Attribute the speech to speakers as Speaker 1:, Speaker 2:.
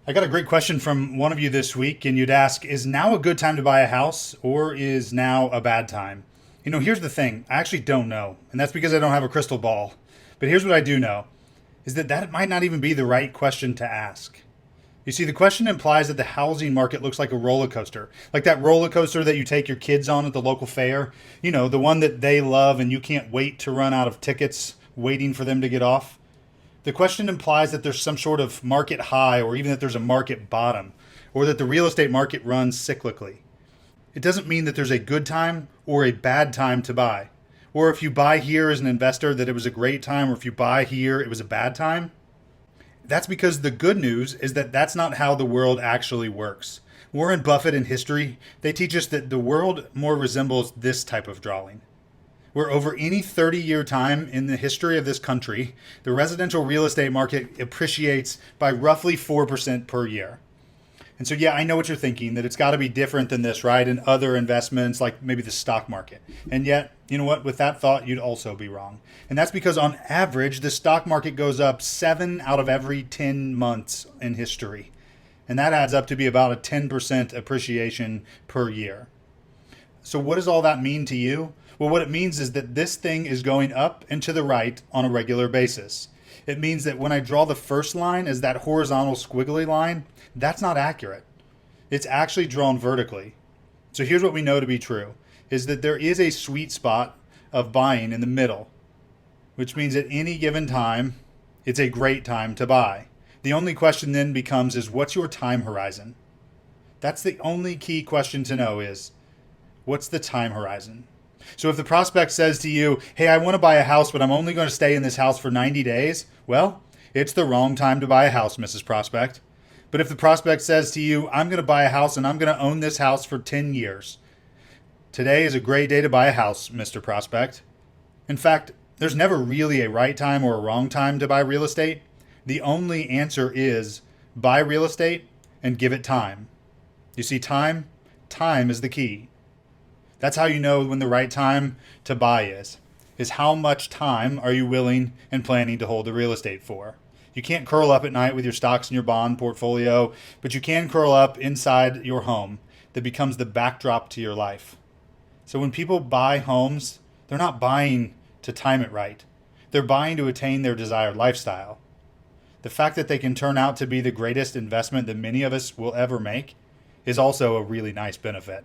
Speaker 1: I got a great question from one of you this week, and you'd ask, is now a good time to buy a house or is now a bad time? Here's the thing. I actually don't know, and that's because I don't have a crystal ball. But here's what I do know is that might not even be the right question to ask. You see, the question implies that the housing market looks like a roller coaster, like that roller coaster that you take your kids on at the local fair, the one that they love and you can't wait to run out of tickets waiting for them to get off. The question implies that there's some sort of market high or even that there's a market bottom or that the real estate market runs cyclically. It doesn't mean that there's a good time or a bad time to buy. Or if you buy here as an investor that it was a great time, or if you buy here it was a bad time. That's because the good news is that that's not how the world actually works. Warren Buffett in history, they teach us that the world more resembles this type of drawing, where over any 30-year time in the history of this country, the residential real estate market appreciates by roughly 4% per year. And so, yeah, I know what you're thinking, that it's got to be different than this, right? In other investments, like maybe the stock market. And yet, you know what? With that thought, you'd also be wrong. And that's because on average, the stock market goes up 7 out of every 10 months in history. And that adds up to be about a 10% appreciation per year. So what does all that mean to you? Well, what it means is that this thing is going up and to the right on a regular basis. It means that when I draw the first line as that horizontal squiggly line, that's not accurate. It's actually drawn vertically. So here's what we know to be true, is that there is a sweet spot of buying in the middle, which means at any given time, it's a great time to buy. The only question then becomes is what's your time horizon? That's the only key question to know is what's the time horizon? So if the prospect says to you, hey, I want to buy a house, but I'm only going to stay in this house for 90 days, well, it's the wrong time to buy a house, Mrs. Prospect. But if the prospect says to you, I'm going to buy a house and I'm going to own this house for 10 years, today is a great day to buy a house, Mr. Prospect. In fact, there's never really a right time or a wrong time to buy real estate. The only answer is buy real estate and give it time. You see, time is the key. That's how you know when the right time to buy is how much time are you willing and planning to hold the real estate for. You can't curl up at night with your stocks and your bond portfolio, but you can curl up inside your home that becomes the backdrop to your life. So when people buy homes, they're not buying to time it right. They're buying to attain their desired lifestyle. The fact that they can turn out to be the greatest investment that many of us will ever make is also a really nice benefit.